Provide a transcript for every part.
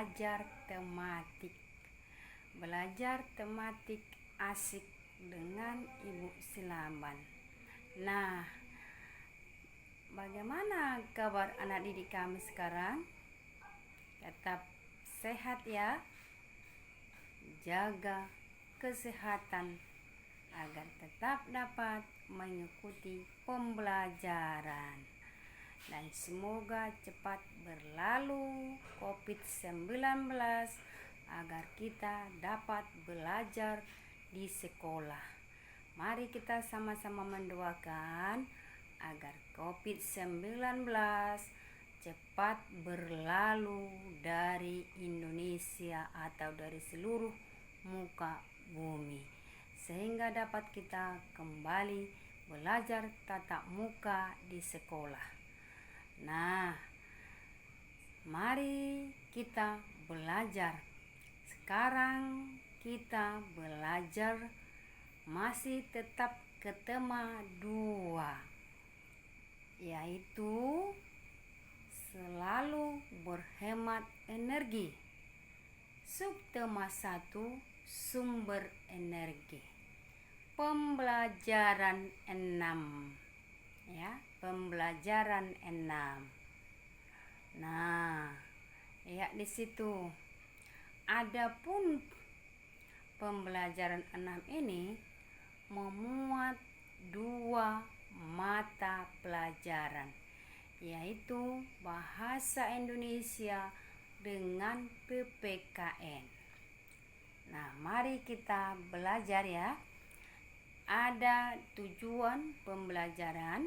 belajar tematik. Belajar tematik asik dengan Ibu Silaban. Nah, bagaimana kabar anak didik kami sekarang? Tetap sehat ya. Jaga kesehatan agar tetap dapat mengikuti pembelajaran. Dan semoga cepat berlalu COVID-19 agar kita dapat belajar di sekolah. Mari kita sama-sama mendoakan agar COVID-19 cepat berlalu dari Indonesia atau dari seluruh muka bumi, sehingga dapat kita kembali belajar tatap muka di sekolah. Nah, mari kita belajar. Sekarang kita belajar masih tetap ke tema 2, yaitu selalu berhemat energi. Subtema 1, sumber energi. Pembelajaran 6. Ya, pembelajaran 6. Nah, ya di situ. Adapun pembelajaran 6 ini memuat 2 mata pelajaran, yaitu Bahasa Indonesia dengan PPKN. Nah, mari kita belajar ya. Ada tujuan pembelajaran,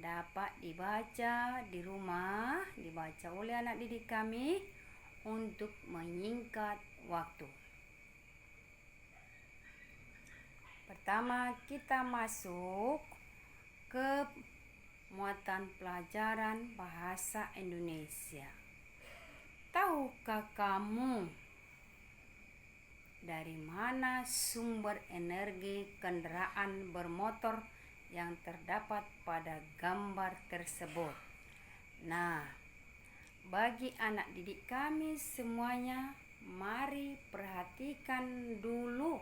dapat dibaca di rumah, dibaca oleh anak didik kami untuk menyingkat waktu. Pertama, kita masuk ke muatan pelajaran Bahasa Indonesia. Tahukah kamu dari mana sumber energi kendaraan bermotor yang terdapat pada gambar tersebut? Nah, bagi anak didik kami semuanya, mari perhatikan dulu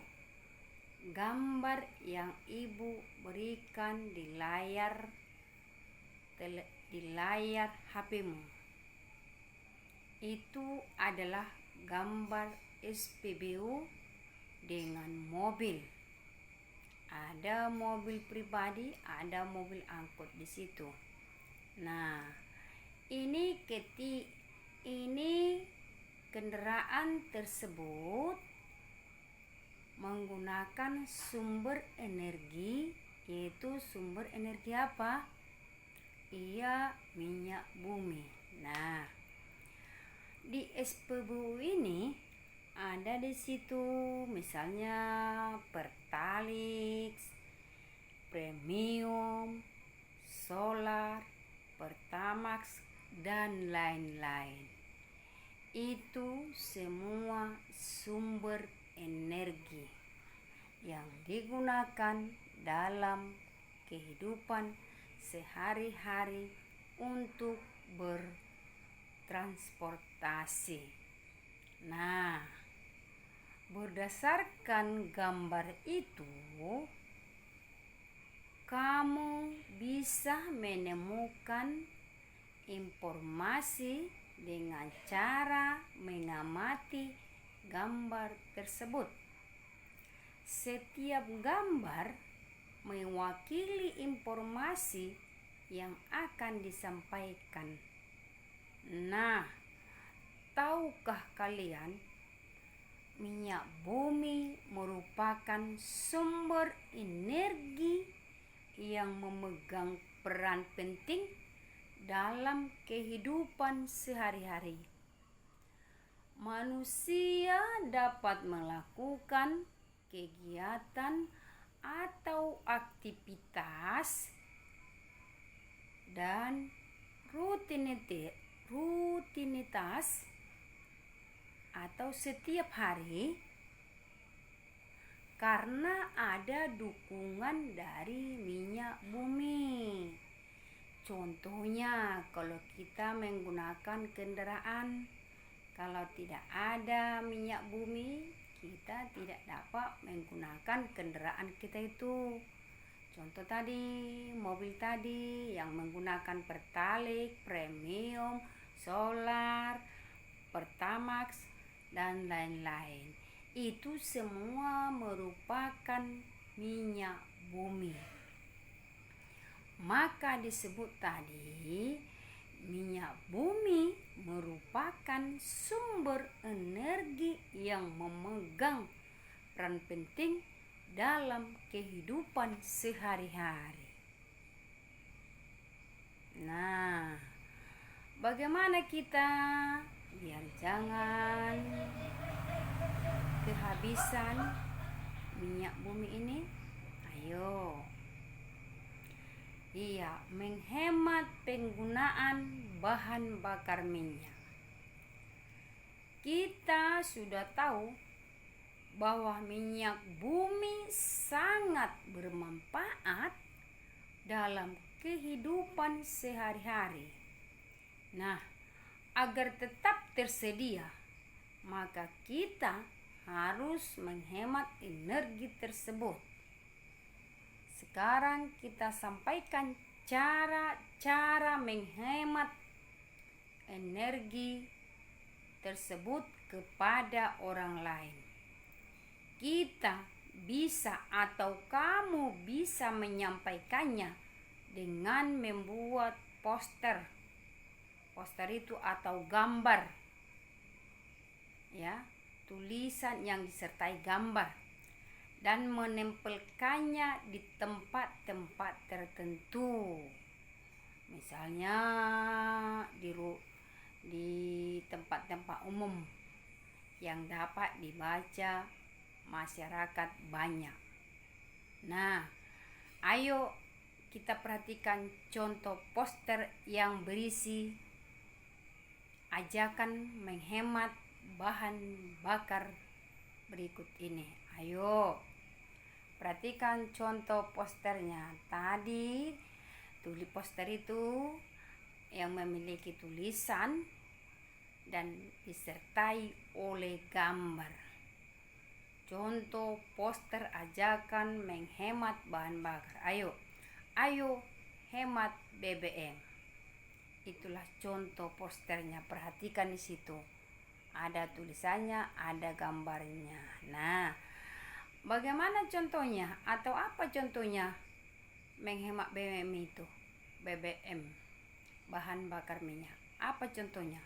gambar yang Ibu berikan di layar HP-mu. Itu adalah gambar SPBU dengan mobil. Ada mobil pribadi, ada mobil angkut di situ. Nah, ini kendaraan tersebut menggunakan sumber energi, yaitu sumber energi apa? Iya, minyak bumi. Nah, di SPBU ini ada di situ misalnya Pertalite, Premium, Solar, Pertamax, dan lain-lain. Itu semua sumber energi yang digunakan dalam kehidupan sehari-hari untuk bertransportasi. Nah, berdasarkan gambar itu, kamu bisa menemukan informasi dengan cara mengamati gambar tersebut. Setiap gambar mewakili informasi yang akan disampaikan. Nah, tahukah kalian minyak bumi merupakan sumber energi yang memegang peran penting dalam kehidupan sehari-hari? Manusia dapat melakukan kegiatan atau aktivitas dan rutinitas atau setiap hari karena ada dukungan dari minyak bumi. Contohnya, kalau kita menggunakan kendaraan Kalau tidak ada minyak bumi, kita tidak dapat menggunakan kendaraan kita itu. Contoh tadi, mobil tadi yang menggunakan pertalite, premium, solar, pertamax, dan lain-lain. Itu semua merupakan minyak bumi. Maka disebut tadi minyak bumi merupakan sumber energi yang memegang peran penting dalam kehidupan sehari-hari. Nah, bagaimana kita biar jangan kehabisan minyak bumi ini? Ayo. Iya, menghemat penggunaan bahan bakar minyak. Kita sudah tahu bahwa minyak bumi sangat bermanfaat dalam kehidupan sehari-hari. Nah, agar tetap tersedia, maka kita harus menghemat energi tersebut. Sekarang kita sampaikan cara-cara menghemat energi tersebut kepada orang lain. Kita bisa atau kamu bisa menyampaikannya dengan membuat poster. Poster itu atau gambar. Ya, tulisan yang disertai gambar. Dan menempelkannya di tempat-tempat tertentu. Misalnya di tempat-tempat umum yang dapat dibaca masyarakat banyak. Nah, ayo kita perhatikan contoh poster yang berisi ajakan menghemat bahan bakar berikut ini. Ayo, perhatikan contoh posternya. Tadi tulis poster itu yang memiliki tulisan dan disertai oleh gambar. Contoh poster ajakan menghemat bahan bakar. Ayo hemat BBM. Itulah contoh posternya. Perhatikan di situ. Ada tulisannya, ada gambarnya. Nah, bagaimana contohnya atau apa contohnya menghemat BBM itu? BBM, bahan bakar minyak. Apa contohnya?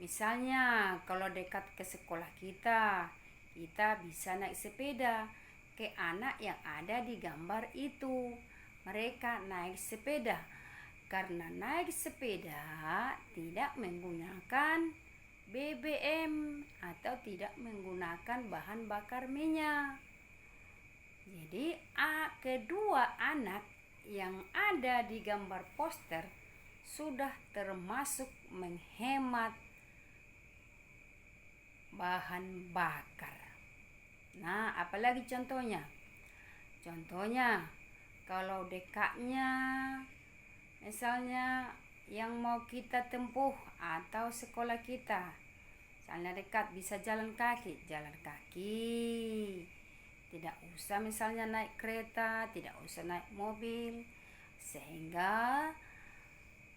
Misalnya kalau dekat ke sekolah kita bisa naik sepeda ke anak yang ada di gambar itu. Mereka naik sepeda. Karena naik sepeda tidak menggunakan BBM atau tidak menggunakan bahan bakar minyak. Jadi kedua anak yang ada di gambar poster sudah termasuk menghemat bahan bakar. Nah, apalagi contohnya? Contohnya kalau dekatnya misalnya yang mau kita tempuh atau sekolah kita misalnya dekat, bisa jalan kaki. Tidak usah misalnya naik kereta, tidak usah naik mobil, sehingga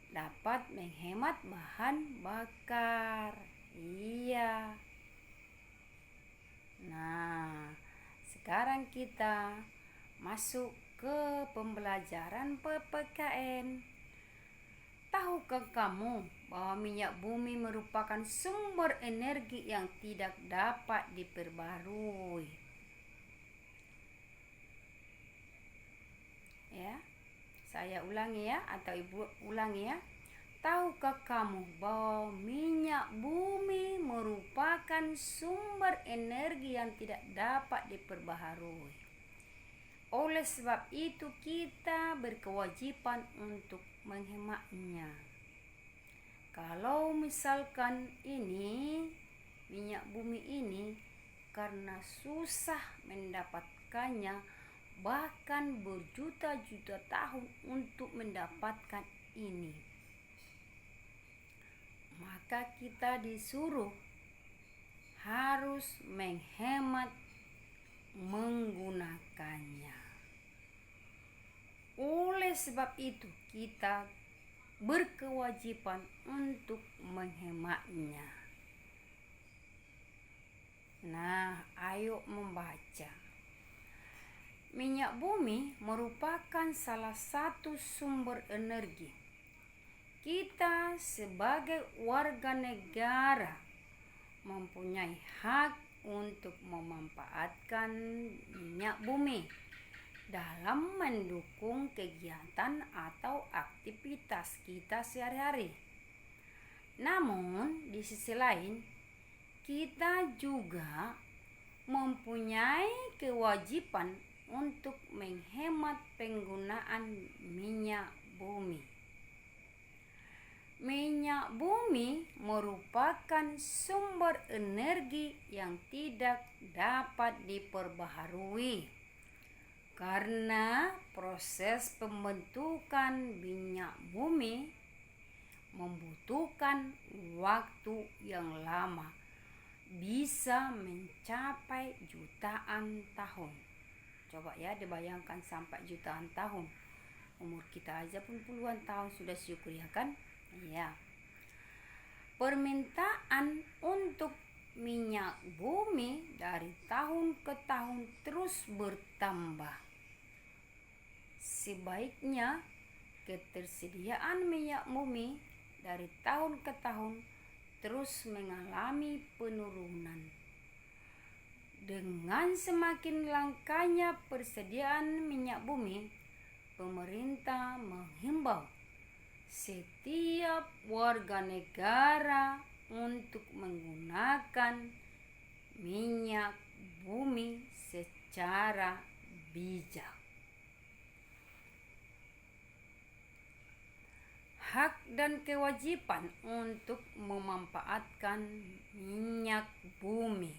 dapat menghemat bahan bakar. Iya. Nah, sekarang kita masuk ke pembelajaran PPKN. Tahukah kamu bahwa minyak bumi merupakan sumber energi yang tidak dapat diperbarui? Ya, saya ulangi ya, atau ibu ulangi ya. Tahukah kamu bahwa minyak bumi merupakan sumber energi yang tidak dapat diperbaharui? Oleh sebab itu kita berkewajiban untuk menghematnya. Kalau misalkan ini minyak bumi ini karena susah mendapatkannya, bahkan berjuta-juta tahun untuk mendapatkan ini, maka maka kita disuruh harus menghemat menggunakannya. Oleh sebab itu kita berkewajiban untuk menghematnya. Nah, ayo membaca. Minyak bumi merupakan salah satu sumber energi. Kita sebagai warga negara mempunyai hak untuk memanfaatkan minyak bumi dalam mendukung kegiatan atau aktivitas kita sehari-hari. Namun, di sisi lain, kita juga mempunyai kewajiban untuk menghemat penggunaan minyak bumi. Minyak bumi merupakan sumber energi yang tidak dapat diperbaharui karena proses pembentukan minyak bumi membutuhkan waktu yang lama, bisa mencapai jutaan tahun. Coba ya dibayangkan sampai jutaan tahun. Umur kita aja pun puluhan tahun sudah syukur ya kan? Ya. Permintaan untuk minyak bumi dari tahun ke tahun terus bertambah. Sebaiknya ketersediaan minyak bumi dari tahun ke tahun terus mengalami penurunan. Dengan semakin langkanya persediaan minyak bumi, pemerintah menghimbau setiap warga negara untuk menggunakan minyak bumi secara bijak. Hak dan kewajiban untuk memanfaatkan minyak bumi.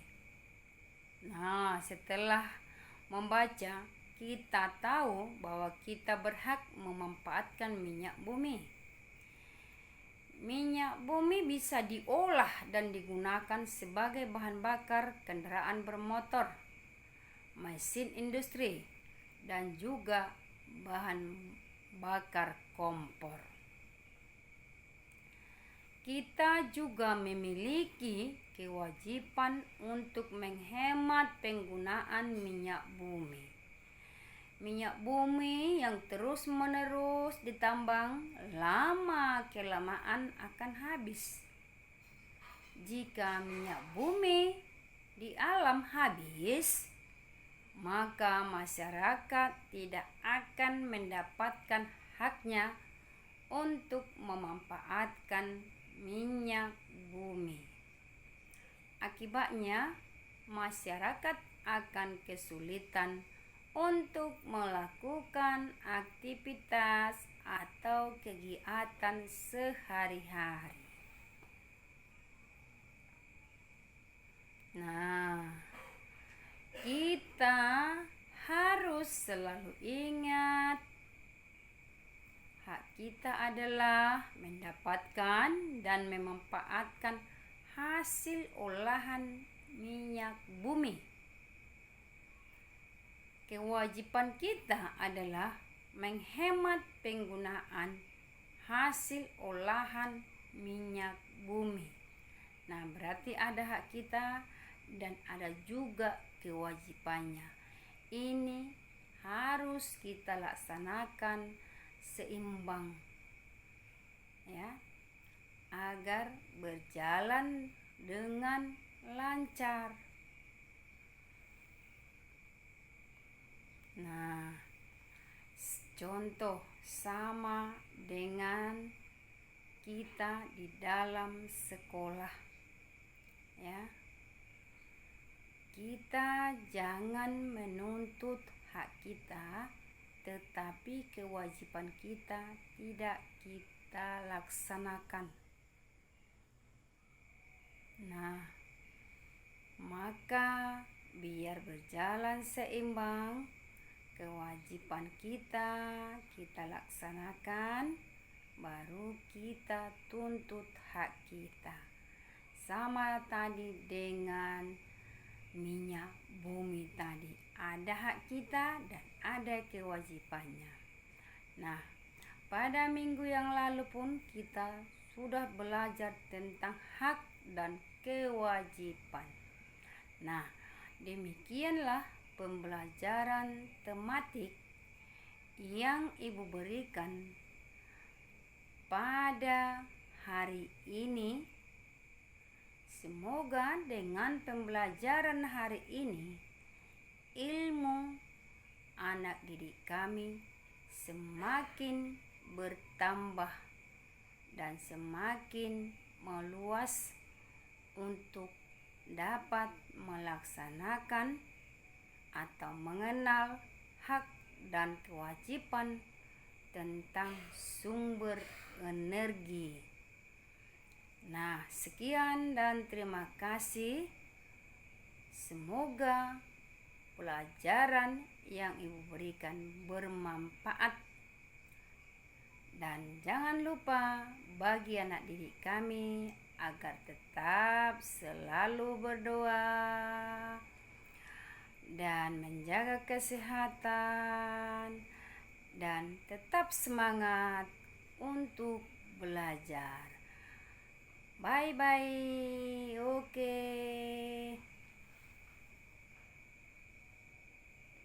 Nah, setelah membaca, kita tahu bahwa kita berhak memanfaatkan minyak bumi. Minyak bumi bisa diolah dan digunakan sebagai bahan bakar kendaraan bermotor, mesin industri, dan juga bahan bakar kompor. Kita juga memiliki kewajiban untuk menghemat penggunaan minyak bumi. Minyak bumi yang terus-menerus ditambang lama-kelamaan akan habis. Jika minyak bumi di alam habis, maka masyarakat tidak akan mendapatkan haknya untuk memanfaatkan minyak bumi. Akibatnya, masyarakat akan kesulitan untuk melakukan aktivitas atau kegiatan sehari-hari. Nah, kita harus selalu ingat hak kita adalah mendapatkan dan memanfaatkan hasil olahan minyak bumi. Kewajiban kita adalah menghemat penggunaan hasil olahan minyak bumi. Nah, berarti ada hak kita dan ada juga kewajibannya. Ini harus kita laksanakan seimbang, ya, agar berjalan dengan lancar. Nah, contoh sama dengan kita di dalam sekolah, ya. Kita jangan menuntut hak kita, tetapi kewajiban kita tidak kita laksanakan. Nah, maka biar berjalan seimbang, kewajiban kita laksanakan, baru kita tuntut hak kita. Sama tadi dengan minyak bumi tadi, ada hak kita dan ada kewajibannya. Nah, pada minggu yang lalu pun kita sudah belajar tentang hak dan kewajiban. Nah, demikianlah pembelajaran tematik yang Ibu berikan pada hari ini. Semoga dengan pembelajaran hari ini ilmu anak didik kami semakin bertambah dan semakin meluas untuk dapat melaksanakan atau mengenal hak dan kewajiban tentang sumber energi. Nah, sekian dan terima kasih. Semoga pelajaran yang Ibu berikan bermanfaat. Dan jangan lupa bagi anak didik kami agar tetap selalu berdoa dan menjaga kesehatan dan tetap semangat untuk belajar. Bye bye. Oke.